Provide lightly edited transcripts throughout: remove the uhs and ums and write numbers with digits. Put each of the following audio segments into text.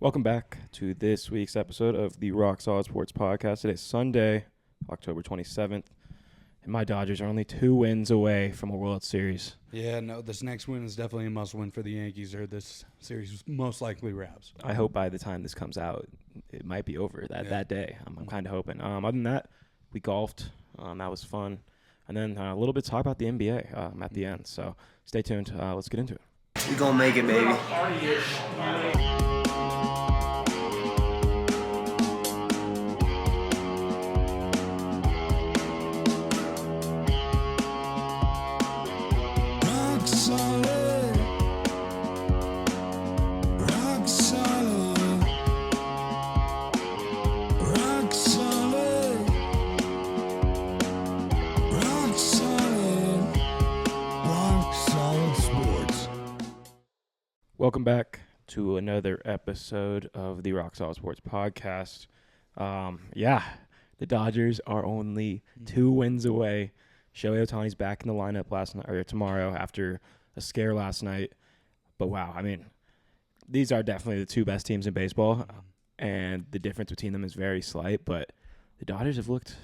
Welcome back to this week's episode of the Rock Solid Sports Podcast. Today is Sunday, October 27th, and my Dodgers are only 2 wins away from a World Series. Yeah, no, this next win is definitely a must-win for the Yankees, or this series most likely wraps. I hope by the time this comes out, it might be over that day. I'm kind of hoping. Other than that, we golfed. That was fun. And then a little bit talk about the NBA at the end. So stay tuned. Let's get into it. We gonna make it, baby. Welcome back to another episode of the Rock Solid Sports Podcast. The Dodgers are only 2 wins away. Shohei Ohtani's back in the lineup tomorrow after a scare last night. But wow, I mean, these are definitely the 2 best teams in baseball, and the difference between them is very slight. But the Dodgers have looked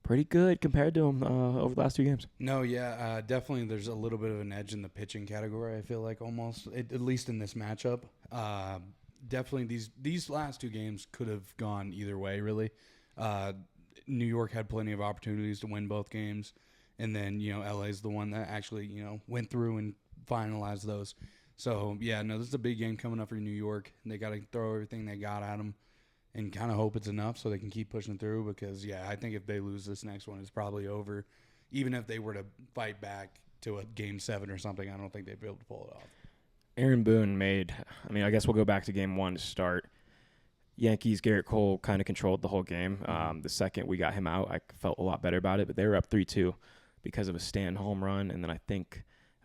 pretty good compared to them over the last 2 games. No, yeah, definitely there's a little bit of an edge in the pitching category, I feel like, almost, at least in this matchup. Definitely these last 2 games could have gone either way, really. New York had plenty of opportunities to win both games, and then, LA's the one that actually, went through and finalized those. So, yeah, no, this is a big game coming up for New York. They got to throw everything they got at them and kind of hope it's enough so they can keep pushing through because, I think if they lose this next one, it's probably over. Even if they were to fight back to a Game 7 or something, I don't think they'd be able to pull it off. Aaron Boone I guess we'll go back to Game 1 to start. Yankees, Garrett Cole kind of controlled the whole game. The second we got him out, I felt a lot better about it, but they were up 3-2 because of a Stanton home run, and then I think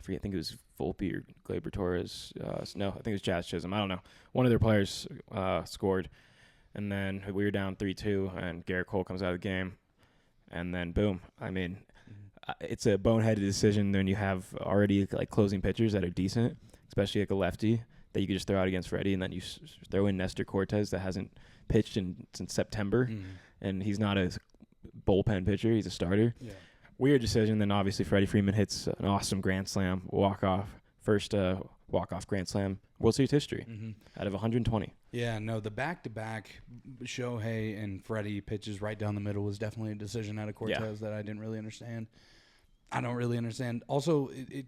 it was Volpe or Gleyber Torres. No, I think it was Jazz Chisholm. I don't know. One of their players scored. And then we were down 3-2, and Garrett Cole comes out of the game. And then, boom. I mean, it's a boneheaded decision when you have already closing pitchers that are decent, especially like a lefty that you could just throw out against Freddie, and then you throw in Nestor Cortez that hasn't pitched since September, and he's not a bullpen pitcher. He's a starter. Yeah. Weird decision. Then, obviously, Freddie Freeman hits an awesome grand slam, first walk-off grand slam World Series history out of 120. Yeah, no, the back-to-back Shohei and Freddie pitches right down the middle was definitely a decision out of Cortez that I didn't really understand. I don't really understand. Also, it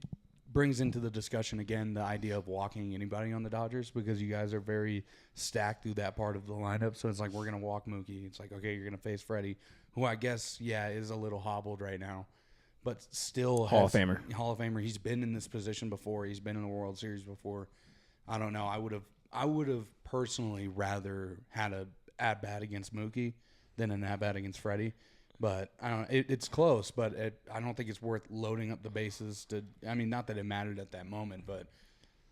brings into the discussion again the idea of walking anybody on the Dodgers because you guys are very stacked through that part of the lineup. So it's like, we're going to walk Mookie. It's like, okay, you're going to face Freddie, who I guess, is a little hobbled right now. But still Hall of Famer. He's been in this position before. He's been in the World Series before. I don't know. I would have personally rather had a at-bat against Mookie than an at-bat against Freddie. But I don't. It's close, but I don't think it's worth loading up the bases to. I mean, not that it mattered at that moment, but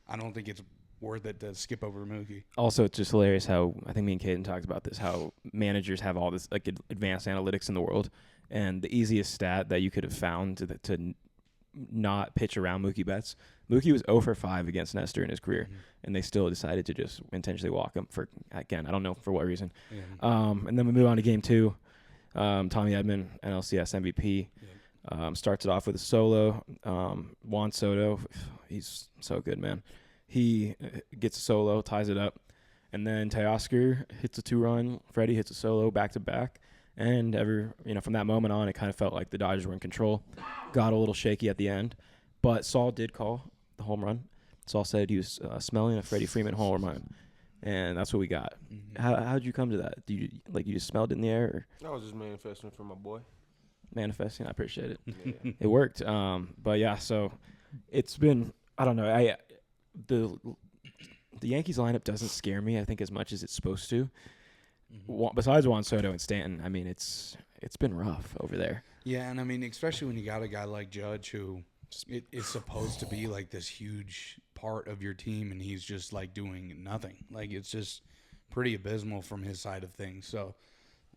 I don't think it's worth it to skip over Mookie. Also, it's just hilarious how I think me and Caden talked about this. How managers have all this advanced analytics in the world, and the easiest stat that you could have found to not pitch around Mookie Betts. Mookie was 0 for 5 against Nestor in his career, and they still decided to just intentionally walk him for, again, I don't know for what reason. Yeah. And then we move on to Game 2. Tommy Edman, NLCS MVP, starts it off with a solo. Juan Soto, he's so good, man. He gets a solo, ties it up, and then Teoscar hits a 2-run. Freddie hits a solo back-to-back. And from that moment on, it kind of felt like the Dodgers were in control. Got a little shaky at the end, but Saul did call the home run. Saul said he was smelling a Freddie Freeman home run, and that's what we got. How did you come to that? Do you just smelled it in the air? Or? I was just manifesting for my boy. Manifesting, I appreciate it. Yeah. It worked. But yeah, so it's been. I don't know. The Yankees lineup doesn't scare me, I think, as much as it's supposed to. Besides Juan Soto and Stanton, I mean, it's been rough over there. Yeah, and I mean, especially when you got a guy like Judge who is supposed to be like this huge part of your team, and he's just like doing nothing. Like, it's just pretty abysmal from his side of things. So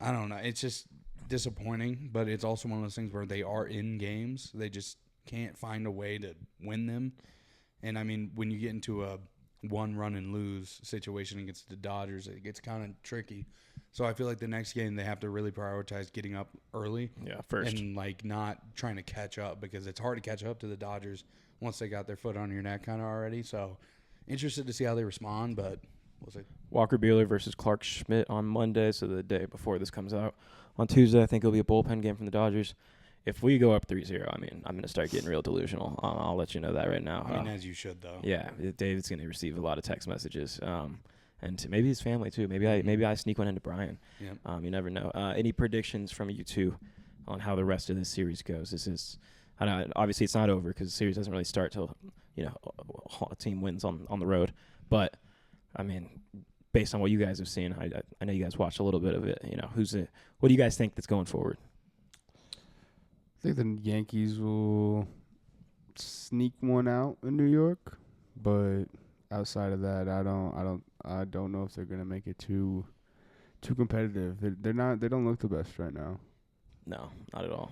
I don't know. It's just disappointing, but it's also one of those things where they are in games. They just can't find a way to win them. And, I mean, when you get into a one run and lose situation against the Dodgers, it gets kind of tricky. So I feel like the next game they have to really prioritize getting up early. Yeah, first. And like not trying to catch up, because it's hard to catch up to the Dodgers once they got their foot on your neck kind of already. So interested to see how they respond, but we'll see. Walker Buehler versus Clark Schmidt on Monday, so the day before this comes out. On Tuesday, I think it'll be a bullpen game from the Dodgers. If we go up 3-0, I mean, I'm going to start getting real delusional. I'll let you know that right now. I mean, as you should, though. Yeah, David's going to receive a lot of text messages, and maybe his family too. Maybe I sneak one into Brian. Yep. You never know. Any predictions from you two on how the rest of this series goes? This is, I know, obviously it's not over because the series doesn't really start till a team wins on the road. But I mean, based on what you guys have seen, I know you guys watched a little bit of it. What do you guys think that's going forward? I think the Yankees will sneak one out in New York, but outside of that, I don't know if they're gonna make it too competitive. They don't look the best right now. No, not at all.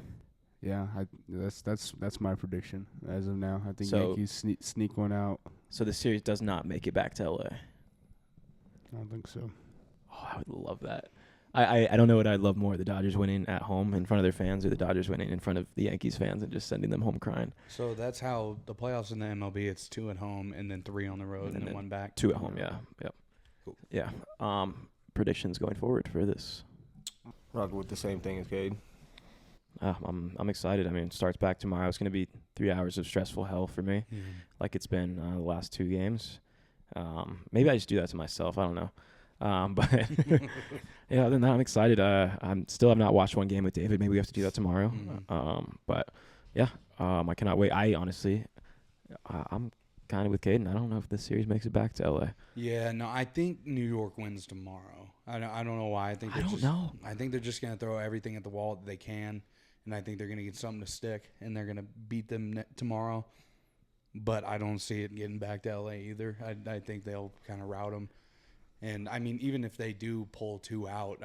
Yeah, that's my prediction as of now. I think So- Yankees sneak one out. So the series does not make it back to LA. I don't think so. Oh, I would love that. I don't know what I'd love more, the Dodgers winning at home in front of their fans or the Dodgers winning in front of the Yankees fans and just sending them home crying. So that's how the playoffs in the MLB, it's 2 at home and then 3 on the road and then 1 back. 2 at home, yeah. Yep. Cool. Yeah. Predictions going forward for this. Rocking with the same thing as Cade. I'm excited. I mean, it starts back tomorrow. It's going to be 3 hours of stressful hell for me, like it's been the last 2 games. Maybe I just do that to myself. I don't know. But yeah, other than that, I'm excited. I have not watched one game with David. Maybe we have to do that tomorrow. But yeah, I cannot wait. I honestly, I'm kind of with Caden. I don't know if this series makes it back to LA. Yeah, no, I think New York wins tomorrow. I don't know why. I think they're just gonna throw everything at the wall that they can, and I think they're gonna get something to stick, and they're gonna beat them tomorrow. But I don't see it getting back to LA either. I think they'll kind of rout them. And, I mean, even if they do pull 2 out,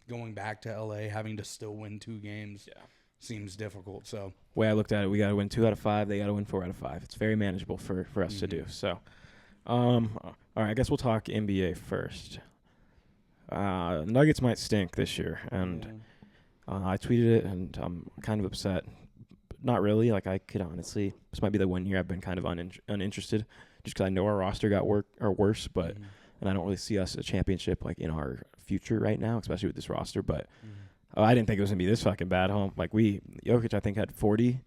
going back to LA, having to still win 2 games seems difficult. So, way I looked at it, we got to win 2 out of 5. They got to win 4 out of 5. It's very manageable for us to do. So, all right, I guess we'll talk NBA first. Nuggets might stink this year, and I tweeted it, and I'm kind of upset. Not really. Like, I could honestly, this might be the one year I've been kind of uninterested, just because I know our roster got worse, but. And I don't really see us a championship like in our future right now, especially with this roster. But I didn't think it was gonna be this fucking bad. Like Jokic, I think had 40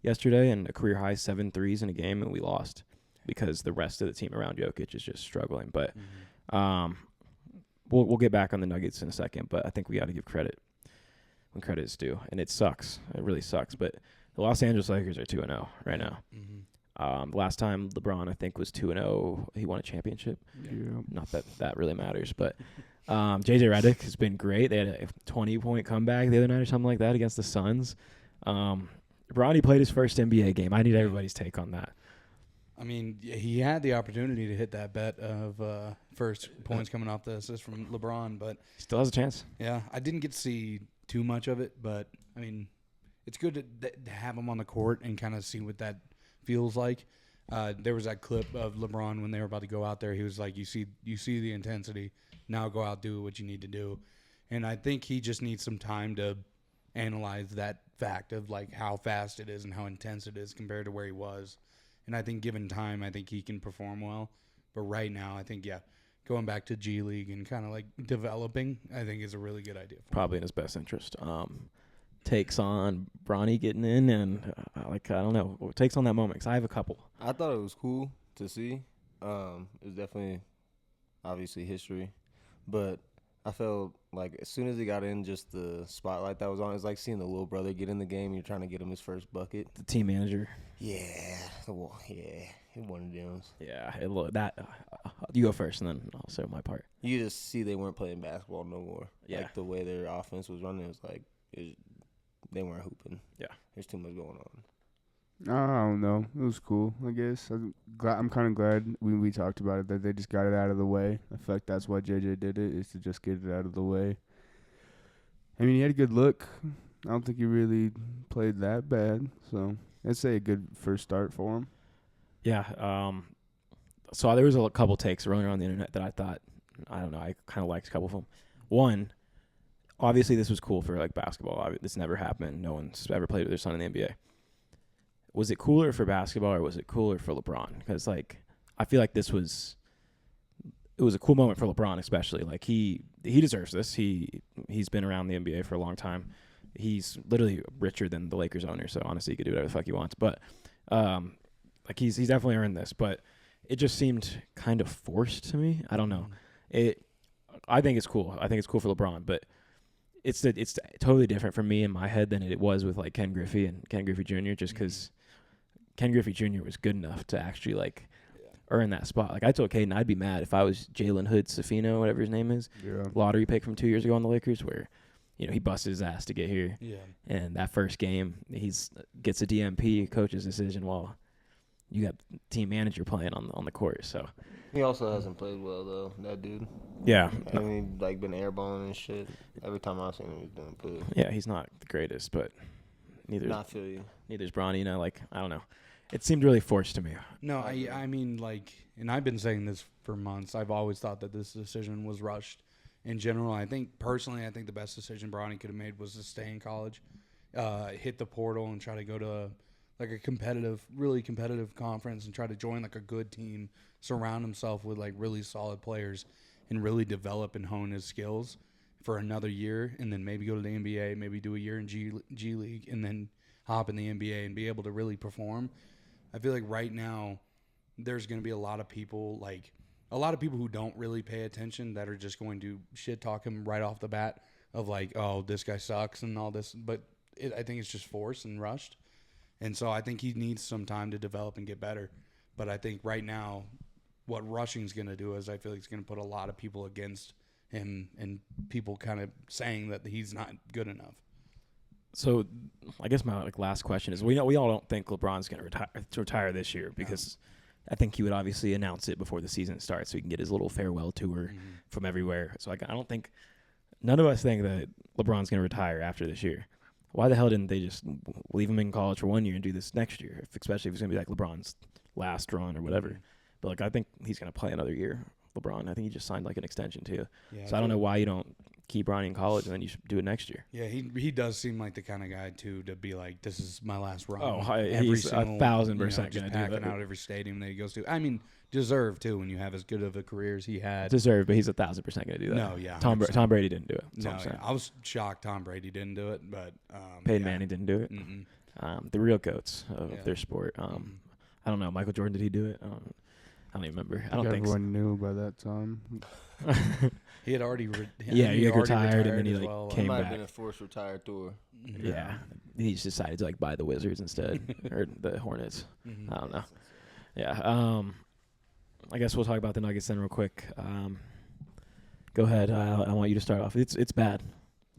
yesterday and a career high 7 threes in a game, and we lost because the rest of the team around Jokic is just struggling. But we'll get back on the Nuggets in a second. But I think we got to give credit when credit is due, and it sucks. It really sucks. But the Los Angeles Lakers are 2-0 right now. Last time LeBron, I think, was 2-0. He won a championship. Yeah. Not that really matters, but JJ Redick has been great. They had a 20-point comeback the other night or something like that against the Suns. Bronny played his first NBA game. I need everybody's take on that. I mean, he had the opportunity to hit that bet of first points coming off the assist from LeBron, but Still has a chance. yeah, I didn't get to see too much of it, but I mean, it's good to have him on the court and kind of see what that feels like. There was that clip of LeBron when they were about to go out there. He was like, you see the intensity. Now go out, do what you need to do. And I think he just needs some time to analyze that fact of like how fast it is and how intense it is compared to where he was. And I think given time, I think he can perform well. But right now, I think, going back to G League and kind of like developing, I think is a really good idea. Probably in his best interest. Takes on Bronny getting in, and I don't know, takes on that moment, because I have a couple. I thought it was cool to see. It was definitely, obviously, history. But I felt like as soon as he got in, just the spotlight that was on, it's like seeing the little brother get in the game. You're trying to get him his first bucket. The team manager. Yeah. Well, yeah. He one of them. Yeah, you go first, and then I'll say my part. You just see they weren't playing basketball no more. Yeah. Like the way their offense was running, it was like they weren't hooping. Yeah. There's too much going on. I don't know. It was cool, I guess. I'm kind of glad we talked about it, that they just got it out of the way. I feel like that's why JJ did it, is to just get it out of the way. I mean, he had a good look. I don't think he really played that bad. So I'd say a good first start for him. Yeah. So there was a couple takes running around the internet that I thought, I don't know, I kind of liked a couple of them. One, obviously this was cool for like basketball. This never happened. No one's ever played with their son in the NBA. Was it cooler for basketball or was it cooler for LeBron? Because like I feel like it was a cool moment for LeBron, especially. Like he deserves this. He's been around the NBA for a long time. He's literally richer than the Lakers owner, so honestly, he could do whatever the fuck he wants. But like he's definitely earned this. But it just seemed kind of forced to me. I don't know. I think it's cool. I think it's cool for LeBron, but it's totally different for me in my head than it was with like Ken Griffey and Ken Griffey Jr. Just because Ken Griffey Jr. was good enough to actually like earn that spot. Like I told Caden, I'd be mad if I was Jalen Hood Safino, whatever his name is, lottery pick from 2 years ago on the Lakers, where he busted his ass to get here. Yeah. And that first game, gets a DMP coach's decision while you got team manager playing on the court. So he also hasn't played well though. That dude. Yeah. I mean, like been airballing and shit. Every time I've seen him, he's doing good. Yeah, he's not the greatest, but neither's Bronny. Like I don't know. It seemed really forced to me. No, I mean, like, and I've been saying this for months. I've always thought that this decision was rushed. In general, I think the best decision Bronny could have made was to stay in college, hit the portal, and try to go to like a really competitive conference and try to join like a good team, surround himself with like really solid players, and really develop and hone his skills for another year, and then maybe go to the NBA, maybe do a year in G League, and then hop in the NBA and be able to really perform. I feel like right now there's going to be a lot of people who don't really pay attention that are just going to shit talk him right off the bat of like, oh, this guy sucks and all this. But I think it's just forced and rushed. And so I think he needs some time to develop and get better. But I think right now what rushing's going to do is I feel like it's going to put a lot of people against him and people kind of saying that he's not good enough. So, I guess my last question is: we all don't think LeBron's going to retire this year because I think he would obviously announce it before the season starts so he can get his little farewell tour from everywhere. So, I don't think none of us think that LeBron's going to retire after this year. Why the hell didn't they just leave him in college for 1 year and do this next year? Especially if it's going to be like LeBron's last run or whatever. But I think he's going to play another year. LeBron, I think he just signed an extension too. Yeah, so I don't know why you don't keep Bronny in college and then you should do it next year. Yeah, he does seem like the kind of guy too to be like, this is my last run. Oh, he's 1,000% going to do that. Packing out every stadium that he goes to. I mean, deserved too when you have as good of a career as he had. Deserved, but he's 1,000% going to do that. No, yeah. Tom Brady didn't do it. No, yeah. I was shocked Tom Brady didn't do it, but Peyton Manning didn't do it. The real goats of their sport. I don't know. Michael Jordan, did he do it? I don't even remember. I don't think everyone knew by that time. He had already he retired and then he came back. Might have been a forced retired tour. Yeah. He just decided to buy the Wizards instead or the Hornets. I don't know. Yeah. I guess we'll talk about the Nuggets then real quick. Go ahead. I want you to start off. It's bad.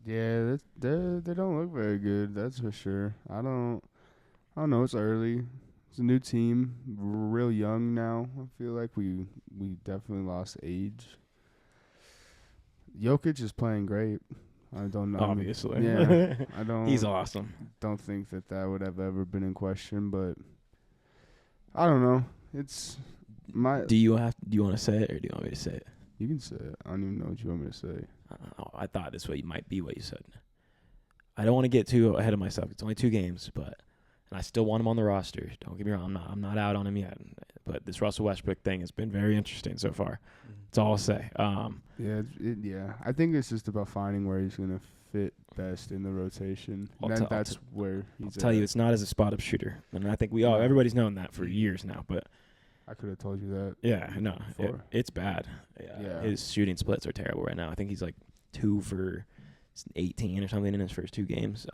Yeah, they don't look very good. That's for sure. I don't know. It's early. It's a new team. We're real young now. I feel like we definitely lost age. Jokic is playing great. I don't know. Obviously. Yeah. I don't. He's awesome. Don't think that would have ever been in question, but I don't know. It's my. Do you want to say it or do you want me to say it? You can say it. I don't even know what you want me to say. I thought this might be what you said. I don't want to get too ahead of myself. It's only 2 games, but. And I still want him on the roster. Don't get me wrong. I'm not out on him yet. But this Russell Westbrook thing has been very interesting so far. That's all I'll say. Yeah. I think it's just about finding where he's going to fit best in the rotation. That's where he's I'll tell you, it's not as a spot-up shooter. And I think everybody's known that for years now. But I could have told you that. Yeah, no. It's bad. Yeah. His shooting splits are terrible right now. I think he's 2 for 18 or something in his first 2 games.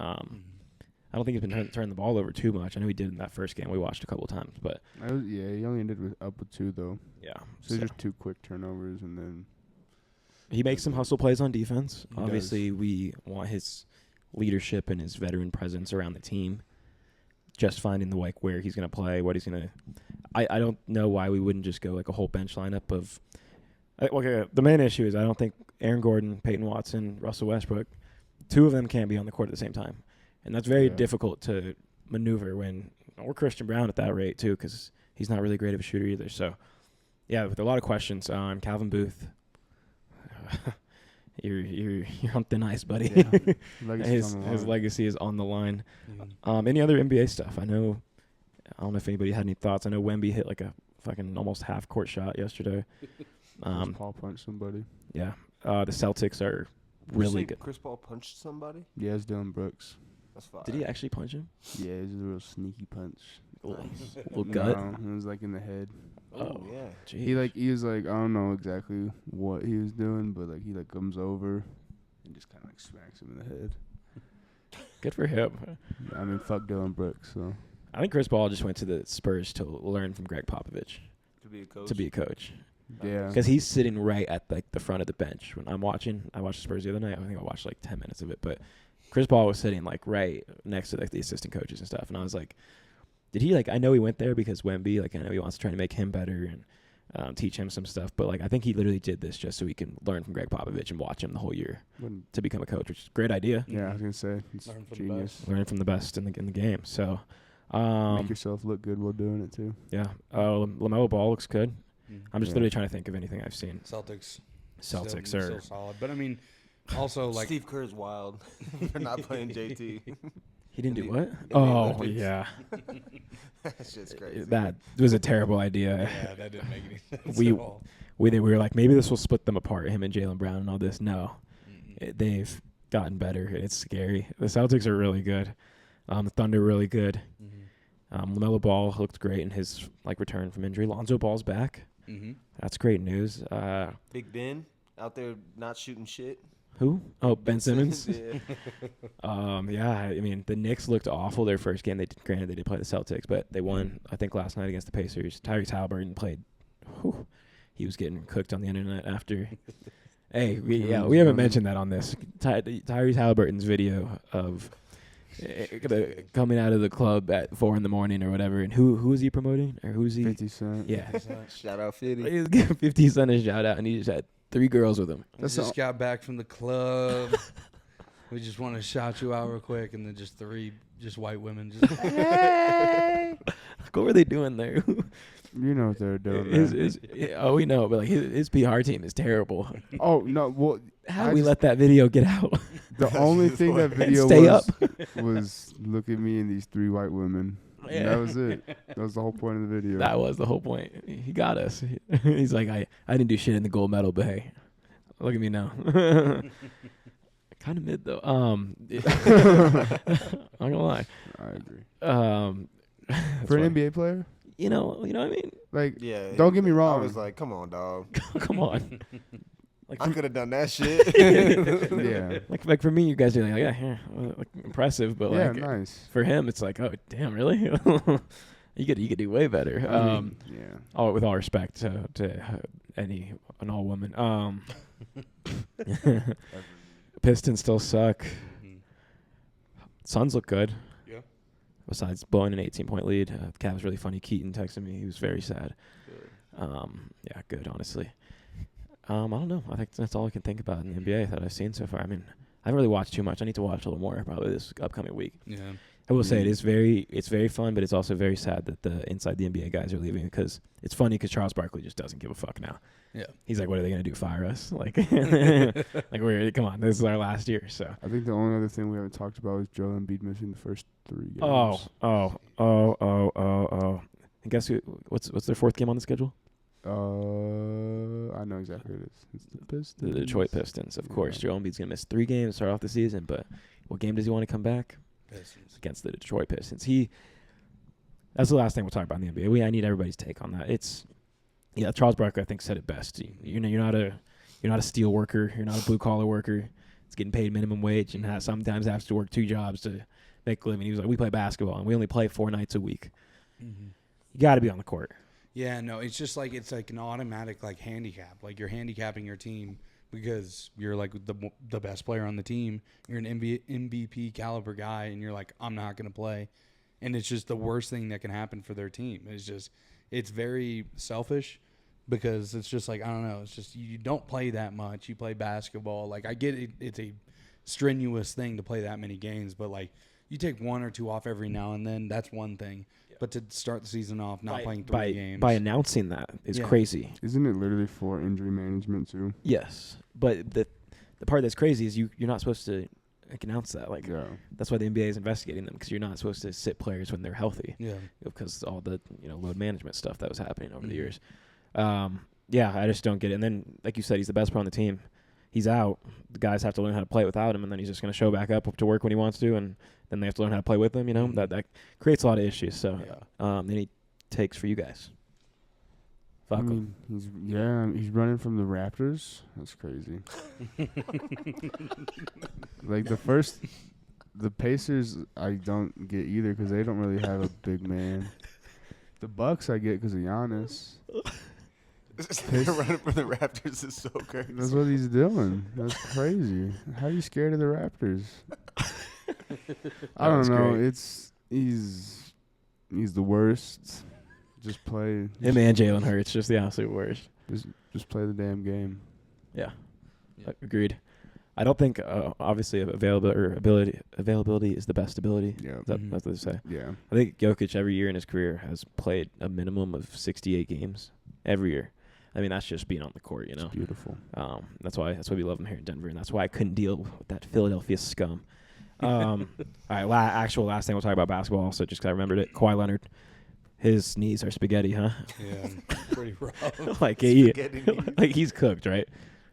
I don't think he's been turning the ball over too much. I know he did in that first game. We watched a couple of times, but he only ended up with 2 though. Yeah, so just 2 quick turnovers, and then he makes some hustle plays on defense. Obviously, we want his leadership and his veteran presence around the team. Just finding the where he's going to play, what he's going to. I don't know why we wouldn't just go a whole bench lineup of. The main issue is I don't think Aaron Gordon, Peyton Watson, Russell Westbrook, 2 of them can't be on the court at the same time. And that's very difficult to maneuver or Christian Brown at that rate, too, because he's not really great of a shooter either. So yeah, with a lot of questions. Calvin Booth, you're on thin ice, buddy. Yeah. Legacy's on the His line. legacy is on the line. Yeah. Any other NBA stuff? I don't know if anybody had any thoughts. I know Wemby hit like a fucking almost half court shot yesterday. Chris Paul punched somebody. Yeah. The Celtics are really good. Chris Paul punched somebody. Yeah, it's Dylan Brooks. That's fine. Did he actually punch him? Yeah, it was a real sneaky punch. Little gut. No, it was like in the head. Oh yeah. Geez. He was like, I don't know exactly what he was doing, but like he like comes over and just kind of like smacks him in the head. Good for him. I mean, fuck Dylan Brooks. So I think Chris Paul just went to the Spurs to learn from Greg Popovich To be a coach. to be a coach. yeah, Because he's sitting right at like the front of the bench when I'm watching. I watched the Spurs the other night. I think I watched like 10 minutes of it, but Chris Paul was sitting like right next to like the assistant coaches and stuff, and I was like, did he like? I know he went there because Wemby, like I know he wants to try to make him better and teach him some stuff, but like I think he literally did this just so he can learn from Greg Popovich and watch him the whole year Wouldn't- to become a coach, which is a great idea. yeah. I was gonna say it's Learn from the genius. Learn from the best in the game. So, Make yourself look good while doing it too. yeah, LaMelo Ball looks good. I'm just Yeah. literally trying to think of anything I've seen. Celtics Celtics still are solid, but I mean, also like Steve Kerr's wild for not playing JT. he didn't do the- what? the Oh Olympics. yeah, That shit's crazy. that was a terrible idea. yeah, that didn't make any sense We- at all. We were like, maybe this will split them apart, him and Jaylen Brown and all this. No, Mm-mm. they've gotten better. It's scary. The Celtics are really good. The Thunder are really good. LaMelo Ball looked great in his like return from injury. Lonzo Ball's back. Mm-hmm. That's great news. Big Ben out there not shooting shit. Who? Oh, Ben Simmons. Yeah. Yeah. I mean, the Knicks looked awful their first game. Granted, they did play the Celtics, but they won. I think last night against the Pacers. Tyrese Halliburton played. Whew, he was getting cooked on the internet after. Hey, we haven't mentioned that on this. Tyrese Halliburton's video of coming out of the club at 4 a.m. or whatever, and who is he promoting or who's he? 50 Cent. Yeah, Shout out 50. he's giving 50 Cent a shout out, and he just had 3 girls with him. We That's just all- got back from the club. We just want to shout you out real quick, and then just 3 just white women just What were they doing there? You know what they're doing. man. We know, but like his PR team is terrible. Oh no! Well, How I did we just- let that video get out? the only thing that video Stay was look at me and these 3 white women. And Yeah. that was it. That was the whole point of the video. That was the whole point. He got us. He's like, I didn't do shit in the gold medal, but hey, look at me now. Kind of mid though. Not gonna lie. I agree. That's For an why- NBA player, you know what I mean? like, Yeah. don't get me wrong. I was like, come on, dog. Come on. Like, I could have done that shit. yeah, like for me, you guys are like, yeah, like, impressive, but yeah, like nice. for him, it's like, oh damn, really? you could do way better. I mean, yeah. All with all respect to an all woman. Pistons still suck. Suns look good. Yeah. Besides blowing an 18-point lead, the Cavs really funny. Keaton texted me; he was very sad. Yeah, good. Honestly, I don't know. I think that's all I can think about in the NBA that I've seen so far. I mean, I haven't really watched too much. I need to watch a little more probably this upcoming week. yeah. I will say it's very fun, but it's also very sad that the inside the NBA guys are leaving because it's funny because Charles Barkley just doesn't give a fuck now. Yeah. He's like, what are they gonna do? Fire us? Like, come on, this is our last year. So. I think the only other thing we haven't talked about is Joel Embiid missing the first 3 games. Oh. And guess who? What's their 4th game on the schedule? I know exactly what it is. It's the Pistons. The Detroit Pistons, of course. Yeah. Joel Embiid's gonna miss 3 games to start off the season, but what game does he want to come back? Pistons. Against the Detroit Pistons. That's the last thing we'll talk about in the NBA. I need everybody's take on that. Charles Barkley I think said it best. You're not a steel worker. You're not a blue collar worker. It's getting paid minimum wage and sometimes has to work 2 jobs to make a living. He was like, we play basketball and we only play 4 nights a week. Mm-hmm. You got to be on the court. Yeah, no, it's just like it's like an automatic like handicap. Like you're handicapping your team because you're like the best player on the team. You're an MVP caliber guy, and you're like, I'm not going to play. And it's just the worst thing that can happen for their team. It's very selfish because it's just like, I don't know. It's just you don't play that much. You play basketball. Like I get it. It's a strenuous thing to play that many games, but like you take 1 or 2 off every now and then. That's one thing. But to start the season off not playing 3 by, games. by announcing that is Yeah. crazy. Isn't it literally for injury management too? Yes, but the part that's crazy is you're not supposed to announce that. Like Yeah. that's why the NBA is investigating them, because you're not supposed to sit players when they're healthy, Yeah. because all the load management stuff that was happening over the Mhm. years. Yeah, I just don't get it. And then, like you said, he's the best player on the team. He's out. The guys have to learn how to play without him, and then he's just going to show back up to work when he wants to, and then they have to learn how to play with him. Mhm. That creates a lot of issues. So, Yeah. any takes for you guys? I Fuck him. mean, he's running from the Raptors. That's crazy. Like the Pacers, I don't get either because they don't really have a big man. The Bucks, I get because of Giannis. Running for the Raptors is so crazy. That's what he's doing. That's crazy. How are you scared of the Raptors? I was don't know. great. He's the worst. Just play. Him and Jalen Hurts, just the absolute worst. Just play the damn game. Yeah, Yeah. agreed. I don't think obviously availability is the best ability. Yeah. That's Mhm. what they say. Yeah. I think Jokic every year in his career has played a minimum of 68 games every year. I mean, that's just being on the court, It's beautiful. That's why we love him here in Denver, and that's why I couldn't deal with that Philadelphia scum. All right, last thing we'll talk about basketball. Also, just 'cause I remembered it, Kawhi Leonard, his knees are spaghetti, huh? Yeah. Pretty rough. like Spaghetti knees. like he's cooked, right?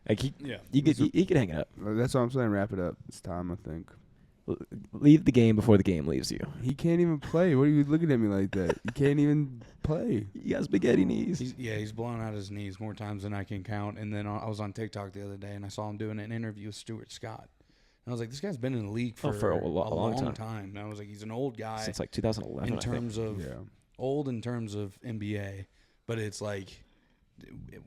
Like he could hang it up. That's what I'm saying. Wrap it up. It's time, I think. Leave the game before the game leaves you. He can't even play. What are you looking at me like that? You can't even play. He got spaghetti knees. He's blown out his knees more times than I can count. And then I was on TikTok the other day, and I saw him doing an interview with Stuart Scott. And I was like, this guy's been in the league for a long time. And I was like, he's an old guy Since like 2011, in I think. terms of Yeah. old in terms of NBA. But it's like,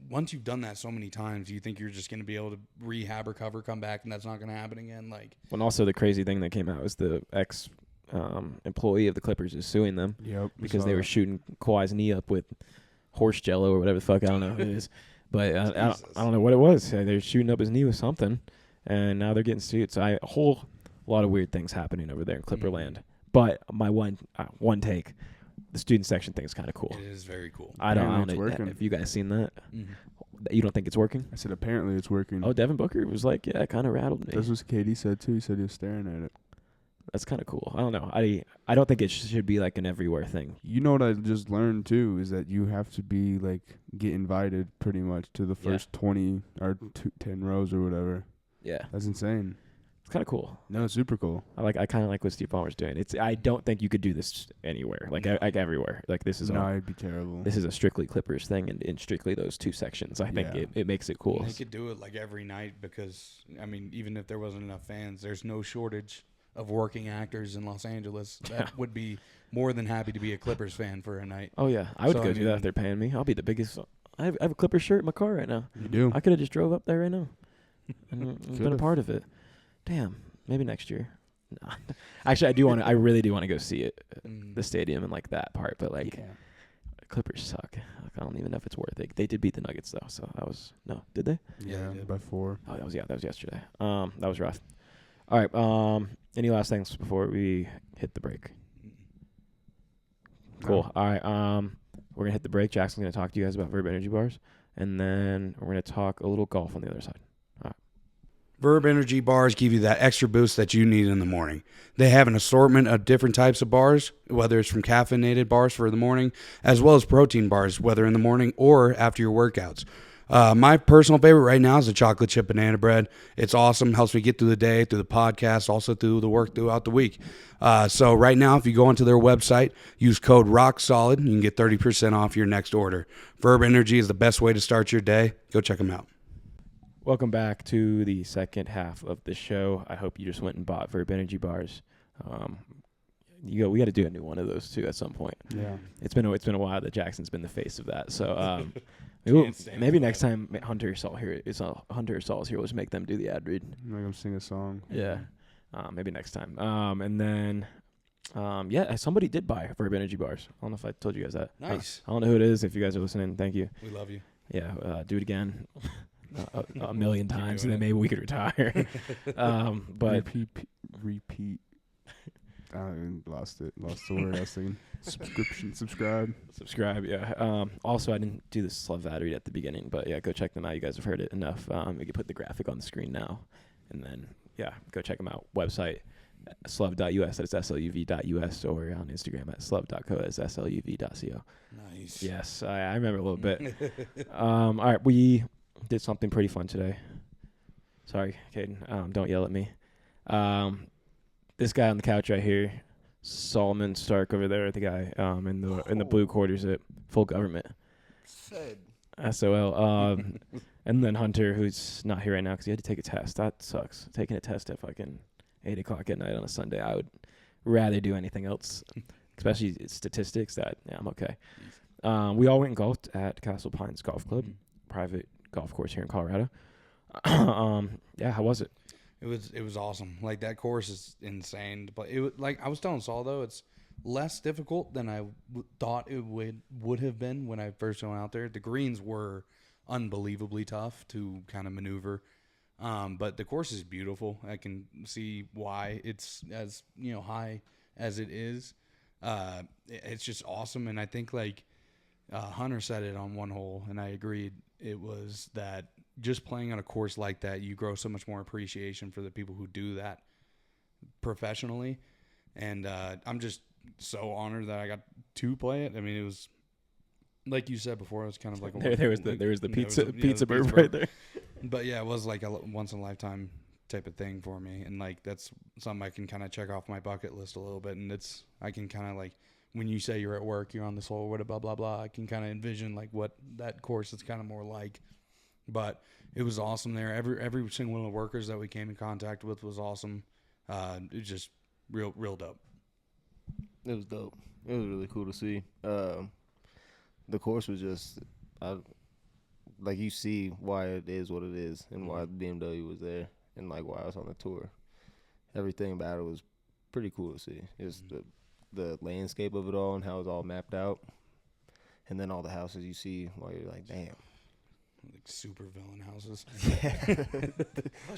once you've done that so many times, you think you're just going to be able to rehab, recover, come back, and that's not going to happen again. Like, And also the crazy thing that came out was the ex employee of the Clippers is suing them Yep. because they were shooting Kawhi's knee up with horse jello or whatever the fuck, I don't know what it is. But I don't know what it was. They're shooting up his knee with something, and now they're getting sued. So a whole lot of weird things happening over there in Clipperland. But my one take, the student section thing is kind of cool. it is very cool. I don't Apparently know. it's working. Have you guys seen that? Mhm. You don't think it's working? I said apparently it's working. Oh, Devin Booker was like, yeah, it kind of rattled me. That's what KD said too. He said he was staring at it. That's kind of cool. I don't know. I don't think it should be like an everywhere thing. You know what I just learned too is that you have to be like get invited pretty much to the Yeah. first 20 or 10 rows or whatever. Yeah, That's insane. it's kind of cool. No, it's super cool. I kind of like what Steve Ballmer's doing. I don't think you could do this anywhere, like everywhere. Like this is No, it'd be terrible. this is a strictly Clippers thing, and in strictly those two sections. I think Yeah. it makes it cool. They could do it like every night because, I mean, even if there wasn't enough fans, there's no shortage of working actors in Los Angeles that Yeah. would be more than happy to be a Clippers fan for a night. Oh yeah, I would So, go I do that if mean- they're paying me. I'll be the biggest. I have a Clippers shirt in my car right now. You do. I could have just drove up there right now and been a Could've. part of it. Damn, maybe next year. Nah. Actually, I really do want to go see it, the stadium and like that part. But like, Clippers suck. Like, I don't even know if it's worth it. They did beat the Nuggets though, so that was did they? Yeah, Yeah, by 4. Oh, that was yesterday. That was rough. All right. Any last things before we hit the break? Cool. All right. We're gonna hit the break. Jackson's gonna talk to you guys about Verb Energy Bars, and then we're gonna talk a little golf on the other side. Verb Energy bars give you that extra boost that you need in the morning. They have an assortment of different types of bars, whether it's from caffeinated bars for the morning, as well as protein bars, whether in the morning or after your workouts. My personal favorite right now is the chocolate chip banana bread. It's awesome. Helps me get through the day, through the podcast, also through the work throughout the week. So right now, if you go onto their website, use code ROCKSOLID, you can get 30% off your next order. Verb Energy is the best way to start your day. Go check them out. Welcome back to the second half of the show. I hope you just went and bought Verb Energy Bars. We got to do a new one of those too at some point. Yeah. It's been a while that Jackson's been the face of that. So Can't stand maybe for next that. time Hunter Saul here is Hunter Saul's here. We'll just make them do the ad read. Make them sing a song. Yeah. Maybe next time. And then somebody did buy Verb Energy Bars. I don't know if I told you guys that. Nice. I don't know who it is. If you guys are listening, thank you. We love you. Yeah, do it again a million times, and doing then maybe we could retire. But Repeat. I lost it. Lost the word I was saying. Subscribe. Yeah. Also, I didn't do the Slug ad read at the beginning, but yeah, go check them out. You guys have heard it enough. We can put the graphic on the screen now, and then yeah, go check them out. Website sluv.us. That's sluv.us, or on Instagram at sluv.co. That's sluv.co. Nice. Yes, I remember a little bit. All right, we did something pretty fun today. Sorry, Caden. Don't yell at me. This guy on the couch right here, Solomon Stark over there, the guy in the blue quarters at Full Government. Said. SOL. And then Hunter, who's not here right now because he had to take a test. That sucks. Taking a test at fucking 8 o'clock at night on a Sunday. I would rather do anything else, especially statistics. That yeah, I'm okay. We all went and golfed at Castle Pines Golf Club, private golf course here in Colorado. Yeah, how was it? It was awesome. Like, that course is insane. But it was, like I was telling Saul, though, it's less difficult than I thought it would have been when I first went out there. The greens were unbelievably tough to kind of maneuver. But the course is beautiful. I can see why it's as high as it is. It's just awesome. And I think like Hunter said it on one hole, and I agreed. It was that just playing on a course like that, you grow so much more appreciation for the people who do that professionally. And I'm just so honored that I got to play it. I mean, it was like you said before. It was kind of like there was the pizza burp right there. But yeah, it was like a once in a lifetime type of thing for me, and like that's something I can kind of check off my bucket list a little bit. And I can kind of like, when you say you're at work, you're on this whole blah blah blah, I can kind of envision like what that course is kind of more like. But it was awesome there. Every single one of the workers that we came in contact with was awesome. It was just real dope. It was dope. It was really cool to see. The course was just, like, you see why it is what it is and why BMW was there and like why I was on the tour. Everything about it was pretty cool to see. Just the landscape of it all and how it's all mapped out, and then all the houses you see while you're like, damn. Like super villain houses.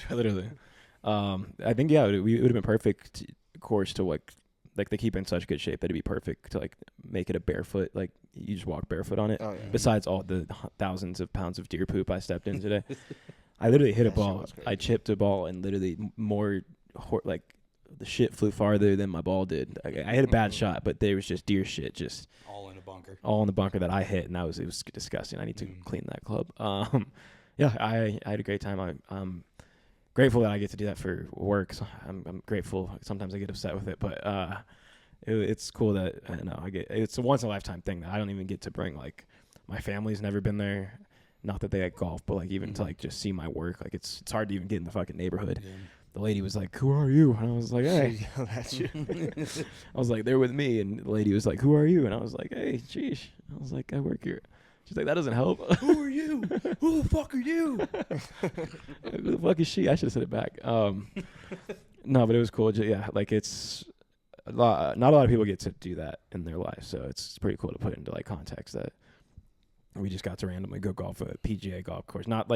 Literally. I think yeah, it would have been perfect course to like they keep in such good shape that it'd be perfect to like make it a barefoot, like you just walk barefoot on it. Oh, yeah. Besides all the thousands of pounds of deer poop I stepped in today. I literally hit a ball. I chipped a ball and literally like the shit flew farther than my ball did. I hit a bad shot, but there was just deer shit just all in a bunker. All in the bunker that I hit, and it was disgusting. I need to clean that club. Yeah, I had a great time. I'm grateful that I get to do that for work. So I'm grateful. Sometimes I get upset with it, but it's cool that it's a once in a lifetime thing that I don't even get to bring. Like, my family's never been there. Not that they like golf, but like even to like just see my work. Like it's hard to even get in the fucking neighborhood. Yeah. The lady was like, "Who are you?" And I was like, "Hey." That's you. I was like, "They're with me." And the lady was like, "Who are you?" And I was like, "Hey, sheesh." I was like, "I work here." She's like, "That doesn't help." Who are you? Who the fuck are you? Who the fuck is she? I should have said it back. No, but it was cool. Yeah, like it's not a lot of people get to do that in their life, so it's pretty cool to put into like context that we just got to randomly go golf at a PGA golf course. Not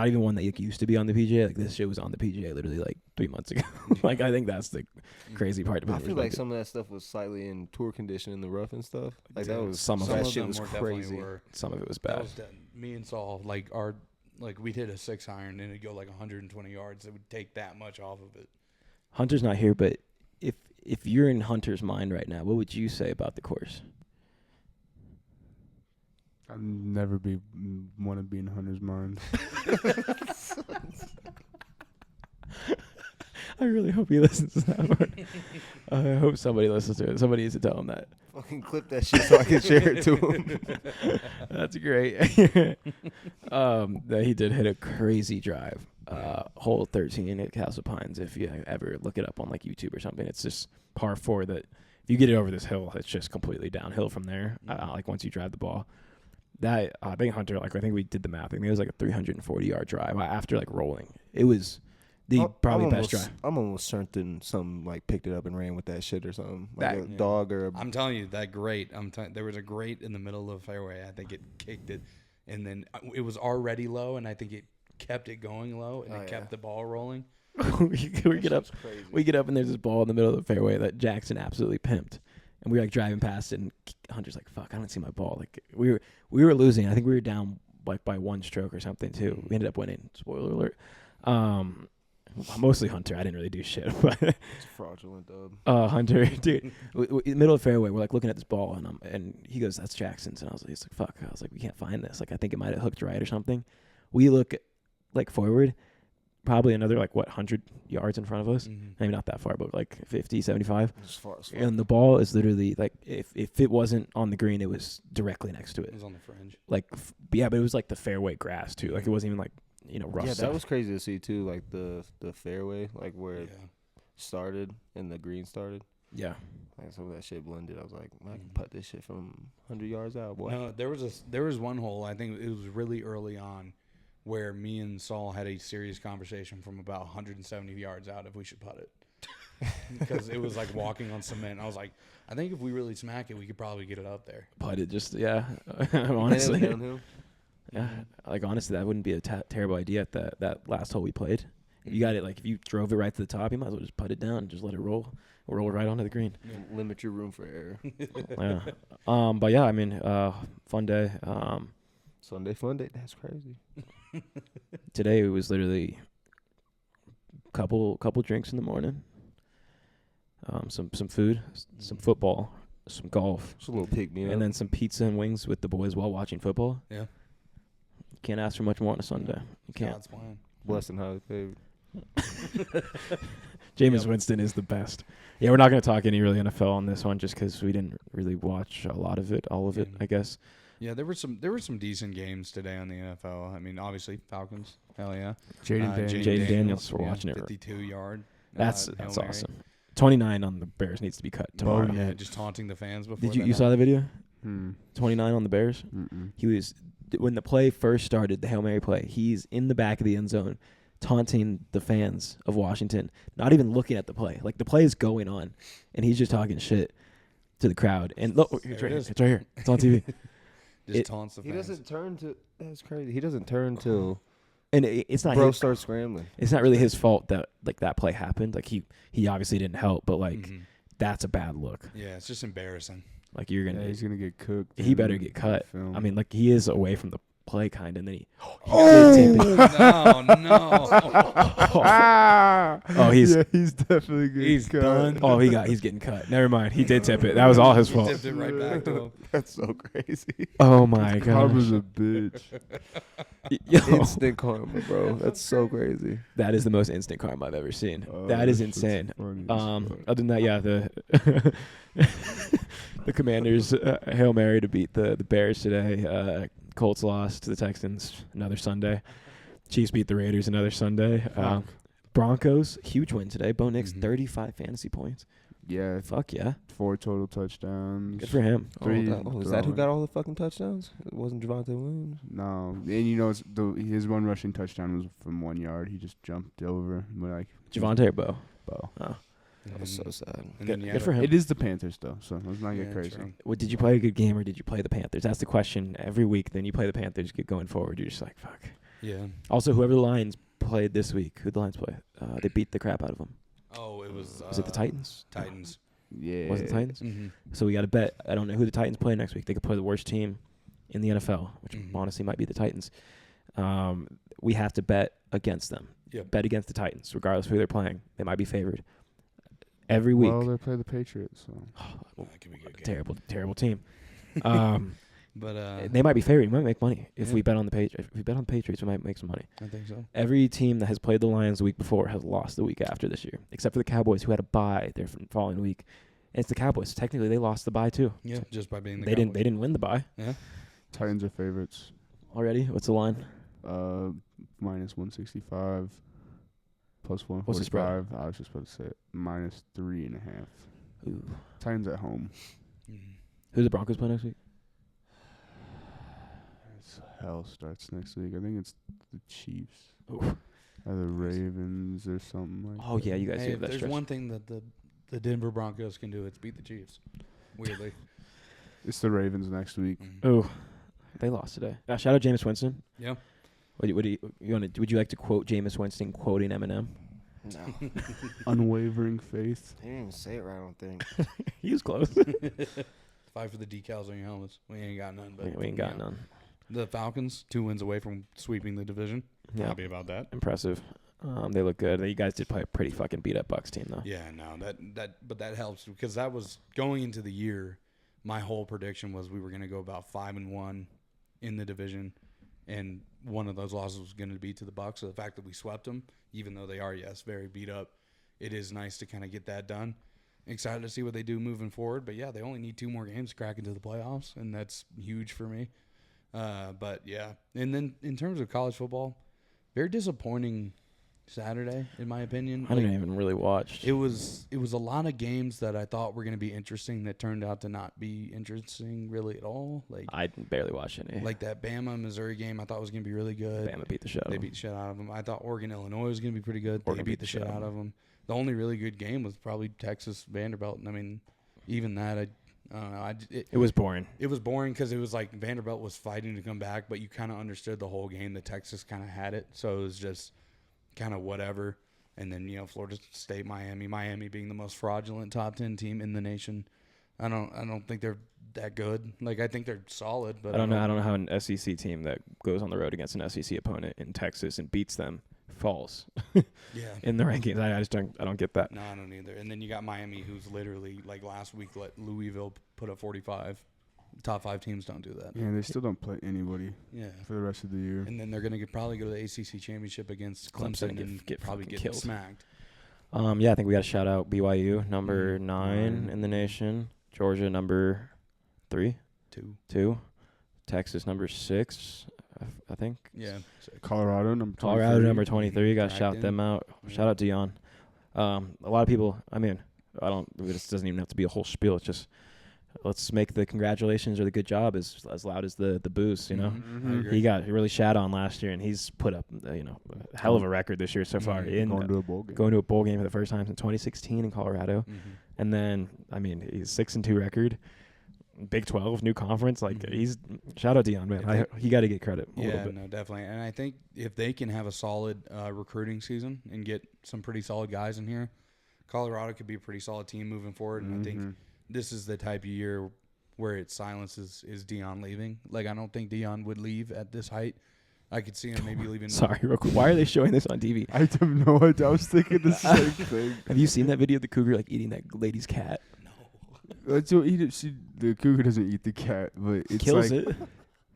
even one that used to be on the PGA. Like, this shit was on the PGA literally like 3 months ago. Like, I think that's the crazy part. I feel like some of that stuff was slightly in tour condition in the rough and stuff. Like, that was some of that it shit was crazy. Some of it was bad. Me and Saul, like we'd hit a 6-iron and it'd go like 120 yards. It would take that much off of it. Hunter's not here, but if you're in Hunter's mind right now, what would you say about the course? I'd never want to be in Hunter's mind. I really hope he listens to that part. I hope somebody listens to it. Somebody needs to tell him that. Fucking clip that shit so I can share it to him. That's great. That he did hit a crazy drive. Hole 13 at Castle Pines. If you ever look it up on like YouTube or something, it's just par 4 that if you get it over this hill, it's just completely downhill from there. Like once you drive the ball. That I think Hunter, like I think we did the math. I think it was like a 340-yard drive after like rolling. It was the probably best drive. I'm almost certain some like picked it up and ran with that shit or something. Like a dog or. I'm telling you that grate. There was a grate in the middle of the fairway. I think it kicked it, and then it was already low, and I think it kept it going low, and it kept the ball rolling. we get up and there's this ball in the middle of the fairway that Jackson absolutely pimped, and we were like driving past it, and Hunter's like, "Fuck, I don't see my ball." Like we were losing. I think we were down like by 1 stroke or something too. We ended up winning. Spoiler alert. Mostly Hunter. I didn't really do shit, but It's a fraudulent dub. Hunter, dude, in the middle of the fairway, we're like looking at this ball, and he goes, "That's Jackson's," and he's like, "Fuck." I was like, "We can't find this. Like, I think it might have hooked right or something." We look like forward, probably another like 100 yards in front of us. Maybe not that far, but like 50, 75. As far as And the ball is literally like if it wasn't on the green, it was directly next to it. It was on the fringe. Like yeah, but it was like the fairway grass too. Like it wasn't even like rough yeah, stuff. that was crazy to see too. Like the fairway, like where it Yeah. started and the green started. Yeah. Like some of that shit blended. I was like, I can putt this shit from 100 yards out, boy. No, there was one hole. I think it was really early on, where me and Saul had a serious conversation from about 170 yards out if we should putt it, because it was like walking on cement. I was like, I think if we really smack it, we could probably get it up there. Putted just honestly. And it was downhill. Yeah, like honestly, that wouldn't be a terrible idea at that last hole we played. You got it. Like if you drove it right to the top, you might as well just put it down and just let it roll right onto the green. Limit your room for error. Yeah. But yeah, I mean, fun day. Sunday fun day. That's crazy. Today it was literally couple drinks in the morning. Some food, some football, some golf, Just a little pick me up. and then some pizza and wings with the boys while watching football. Yeah. Can't ask for much more on a Sunday. You can't. God's plan. Blessed and highly favored. Jameis Winston is the best. Yeah, we're not going to talk any really NFL on this one just because we didn't really watch a lot of it, all of it, I guess. Yeah, there were some decent games today on the NFL. I mean, obviously Falcons. Hell yeah. Jaden Daniels, we're watching it. 52-yard. That's Hail Mary. awesome. 29 on the Bears needs to be cut tomorrow. Oh, yeah, just taunting the fans before. Did you that saw the video? 29 on the Bears. He was when the play first started, the Hail Mary play. He's in the back of the end zone, taunting the fans of Washington, not even looking at the play. Like the play is going on, and he's just talking shit to the crowd. And look, it's right here. It's right here. It's on TV. Just taunts the fans. He doesn't turn to. That's crazy. He doesn't turn till. And it's not. Bro starts scrambling. It's not really his fault that like that play happened. Like he obviously didn't help, but like that's a bad look. Yeah, it's just embarrassing. Like you're gonna. Yeah, he's gonna get cooked. He better get cut. Film. I mean, like he is away from the play kind, and then he. No. Oh, he's definitely getting He's cut. done. Oh, he's getting cut. Never mind. He did tip it. That was all his He fault. tipped it right back to him. That's so crazy. Oh my Karma's god. a bitch. Instant karma, bro. That's so crazy. That is the most instant karma I've ever seen. That is shit's insane. funny as fuck. Other than that, yeah, the the Commanders Hail Mary to beat the Bears today. Colts lost to the Texans another Sunday. Chiefs beat the Raiders another Sunday. Broncos huge win today. Bo Nix 35 fantasy points. Yeah, Fuck yeah. 4 total touchdowns. Good for him. Is that who got all the fucking touchdowns? It wasn't Javonte Williams. No, and you know his one rushing touchdown was from 1 yard. He just jumped over. Like Javonte or Bo? Bo. Oh. That was so sad. And then you Good had for him. It is the Panthers though, so let's not get Yeah, crazy. true. Well, did you play a good game or did you play the Panthers? That's the question every week. Then you play the Panthers, get going forward. You're just like, fuck. Yeah. Also, whoever the Lions played this week, who'd the Lions play? They beat the crap out of them. Oh, it was. Was it the Titans? Titans. Yeah, Was it the Titans? Mm-hmm. So we got to bet. I don't know who the Titans play next week. They could play the worst team in the NFL, which Mhm. honestly might be the Titans. We have to bet against them. Yep. Bet against the Titans, regardless of who they're playing. They might be favored every week. Well, they play the Patriots, so That could be a good game. Terrible team. But They might be favored. We might make money if Yeah. we bet on the Patriots. If we bet on the Patriots, we might make some money. I think so. Every team that has played the Lions the week before has lost the week after this year, except for the Cowboys, who had a bye their following week. And it's the Cowboys. Technically, they lost the bye too. Yeah, just by being the They Cowboys. didn't win the bye Yeah. Titans are favorites. already. What's the line? Minus 165, plus What's the spread? 145. I was just about to say it. Minus 3.5. Ooh. Titans at home. Mhm. Who's the Broncos play next week? Hell starts next week. I think it's the Chiefs. Ooh. Or the Ravens or something like Oh that. yeah, you guys Hey, do if have that there's stretch. one thing that the Denver Broncos can do, it's beat the Chiefs. Weirdly. It's the Ravens next week. Mhm. Oh, they lost today. Shout out Jameis Winston. Yeah. Would you like to quote Jameis Winston quoting Eminem? No. Unwavering faith. They didn't even say it right, I don't think. He was close. Fight for the decals on your helmets. We ain't got none. But we ain't got none. The Falcons, 2 wins away from sweeping the division. Yeah. Happy about that. Impressive. They look good. You guys did play a pretty fucking beat up Bucks team though. Yeah, no, but that helps because that was going into the year. My whole prediction was we were going to go about 5-1 in the division, and one of those losses was going to be to the Bucks. So the fact that we swept them, even though they are very beat up, it is nice to kind of get that done. Excited to see what they do moving forward. But yeah, they only need 2 more games to crack into the playoffs, and that's huge for me. But yeah, and then in terms of college football, very disappointing Saturday, in my opinion. I didn't even really watch. It was a lot of games that I thought were going to be interesting that turned out to not be interesting really at all. Like I barely watched any. like that Bama Missouri game, I thought was going to be really good. Bama beat the shit out They of them. beat the shit out of them. I thought Oregon Illinois was going to be pretty good. Oregon They beat the shit out of them. The only really good game was probably Texas Vanderbilt, and I mean, even that I don't know. It was boring. It was boring because it was like Vanderbilt was fighting to come back, but you kind of understood the whole game that Texas kind of had it, so it was just kind of whatever. And then, Florida State, Miami being the most fraudulent top 10 team in the nation. I don't think they're that good. Like, I think they're solid, but I don't know how an SEC team that goes on the road against an SEC opponent in Texas and beats them falls yeah. in the rankings. I just don't get that. No, I don't either. And then you got Miami, who's literally, like last week, let Louisville put up 45. Top 5 teams don't do that. Yeah, they still don't play anybody Yeah. for the rest of the year. And then they're going to probably go to the ACC championship against Clemson and probably get killed. smacked. Yeah, I think we got to shout out BYU, number 9 in the nation. Georgia, number 3. 2. Texas, number 6, I think. Yeah. Colorado, number 23. Colorado, number 23. Got to shout Dragged them out. Yeah. Shout out Dion. A lot of people, this doesn't even have to be a whole spiel. It's just, let's make the congratulations or the good job as loud as the boos, I agree. He got really shat on last year, and he's put up, a hell of a record this year so far. Mhm. In Going to a bowl game. going to a bowl game for the first time since 2016 in Colorado. And then, he's 6-2 record, Big 12, new conference. He's shout out Dion, man. He got to get credit a little Yeah, bit. no, definitely. And I think if they can have a solid recruiting season and get some pretty solid guys in here, Colorado could be a pretty solid team moving forward. And I think this is the type of year where it silences is Dion leaving. Like, I don't think Dion would leave at this height. I could see him maybe leaving. Sorry, real quick. Why are they showing this on TV? I have no idea. I was thinking the same thing. Have you seen that video of the cougar eating that lady's cat? Let's go eat it. The cougar doesn't eat the cat, but it's Kills like it.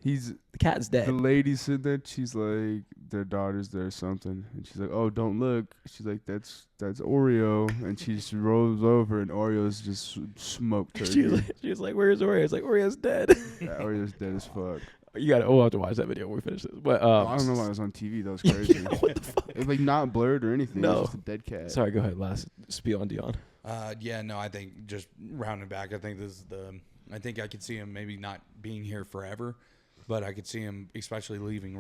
the cat's dead. The lady said that she's like their daughter's there or something, and she's like, "Oh, don't look." She's like, "That's Oreo," and she just rolls over, and Oreo's just smoked turkey. She was like, "Where's Oreo?" It's like, "Oreo's dead." Yeah, Oreo's dead as fuck. We'll have to watch that video when we finish this. But I don't know why it was on TV. That was crazy. Yeah, what the fuck? It was like not blurred or anything. No. It was just a dead cat. Sorry, go ahead. Last spiel on Dion. Yeah, no, I think just rounding back, I think I think I could see him maybe not being here forever, but I could see him especially leaving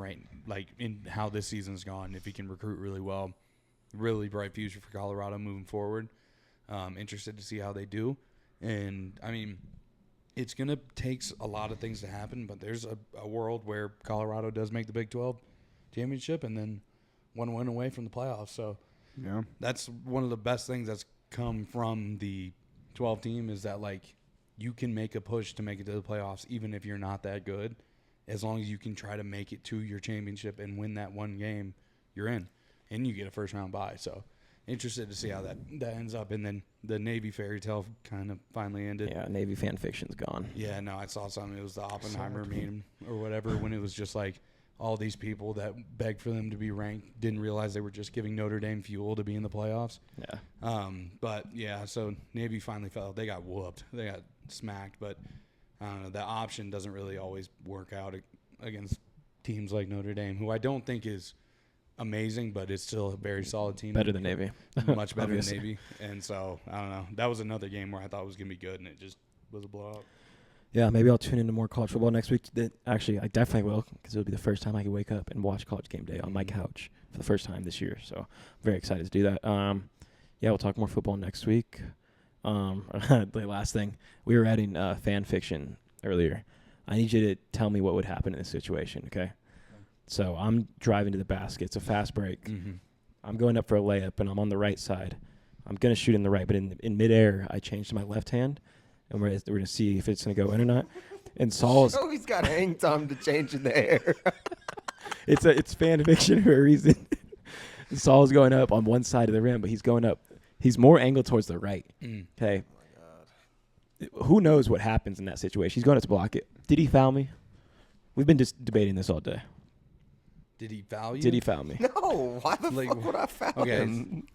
in how this season's gone. If he can recruit really well, really bright future for Colorado moving forward. Interested to see how they do. And, it's going to take a lot of things to happen, but there's a world where Colorado does make the Big 12 championship and then one win away from the playoffs. So Yeah. that's one of the best things that's come from the 12 team is that, you can make a push to make it to the playoffs even if you're not that good. As long as you can try to make it to your championship and win that one game, you're in. And you get a first-round bye. So interested to see how that ends up. And then the Navy fairy tale kind of finally ended. Yeah, Navy fan fiction's gone. Yeah, no, I saw something. It was the Oppenheimer meme or whatever when it was just like all these people that begged for them to be ranked didn't realize they were just giving Notre Dame fuel to be in the playoffs. Yeah. But, yeah, so Navy finally fell. They got whooped. They got smacked. But, I don't know, that option doesn't really always work out against teams like Notre Dame, who I don't think is amazing, but it's still a very solid team. Better than Navy. Much better than Obviously. Navy. And so, I don't know. That was another game where I thought it was going to be good, and it just was a blowout. Yeah, maybe I'll tune into more college football next week. Actually, I definitely will, because it'll be the first time I can wake up and watch College Game Day on my couch for the first time this year. So I'm very excited to do that. Yeah, we'll talk more football next week. The last thing, we were adding fan fiction earlier. I need you to tell me what would happen in this situation, okay? So I'm driving to the basket. It's a fast break. Mm-hmm. I'm going up for a layup, and I'm on the right side. I'm going to shoot in the right, but in midair, I change to my left hand, and we're going to see if it's going to go in or not. And Saul's... Oh, he's got hang time to change in the air. It's fan fiction for a reason. Saul's going up on one side of the rim, but he's going up. He's more angled towards the right. Okay. Who knows what happens in that situation? He's going up to block it. Did he foul me? We've been just debating this all day. Did he foul you? Did he foul me? No. Why the Like, fuck would I foul him?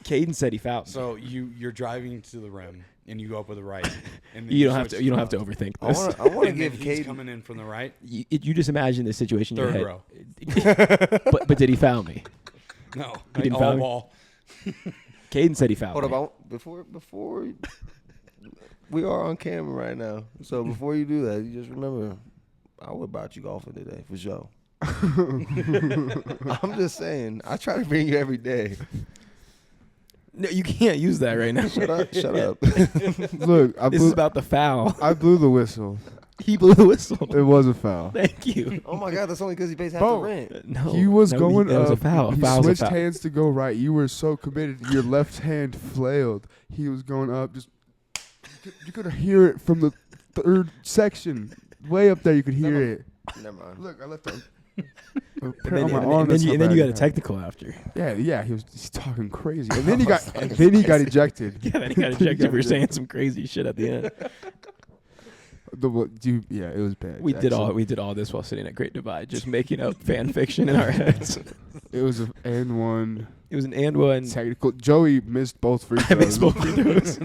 Caden said he fouled me. So you're driving to the rim and you go up with the right. And then You don't have to switch overthink I this. want to And then give he's Caden. coming in from the right. You just imagine this situation in Third your row. head. but did he foul me? No. He didn't all foul me? ball. Caden said he fouled Hold me. up, before we are on camera right now. So before you do that, you just remember, I would bought you golfing today for sure. I'm just saying, I try to bring you every day. No, you can't use that right now. Shut up. Look, This is about the foul. I blew the whistle. He blew the whistle. It was a foul. Thank you. Oh my God, that's only because he pays half Bro. the rent. No, He was no, going that up. was a foul. He Foul's a switched foul. hands to go right. You were so committed. Your left hand flailed. He was going up. Just you could hear it from the third section, way up there. You could hear it. Never mind. Look, I left. And then you got a technical after. Yeah. He's talking crazy, and then he got ejected. Yeah, then he got ejected for saying some crazy shit at the end. It was bad. We did all this while sitting at Great Divide, just making up fan fiction in our heads. It was an and one It was an and one technical. Joey missed both free throws. I missed both free throws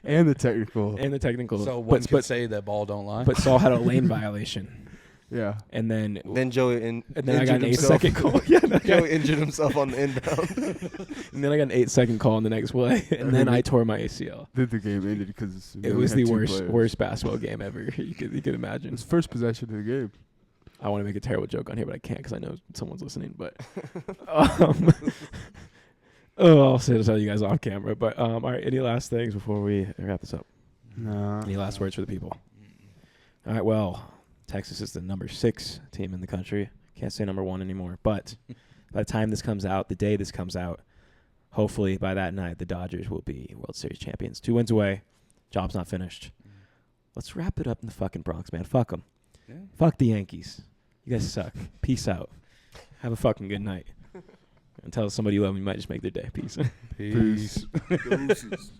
and the technical. and the technical. So one but could say that ball don't lie. but Saul had a lane violation, Yeah. and then Joey and then I got an injured 8-second himself. call. Yeah, then I got- Joey injured himself on the inbound. and then I got an 8-second call on the next play, and then I tore my ACL. Then the game ended because It was the worst basketball game ever you could It imagine. was first possession of the game. I want to make a terrible joke on here, but I can't because I know someone's listening. But I'll tell you guys off camera. But all right, any last things before we wrap this up? Nah. Any last words for the people? All right, well, Texas is the number 6 team in the country. Can't say number 1 anymore. But by the time this comes out, the day this comes out, hopefully by that night, the Dodgers will be World Series champions. 2 wins away. Job's not finished. Let's wrap it up in the fucking Bronx, man. Fuck them. Yeah. Fuck the Yankees. You guys suck. Peace out. Have a fucking good night. And tell somebody you love them, you might just make their day. Peace. Peace. Deuces.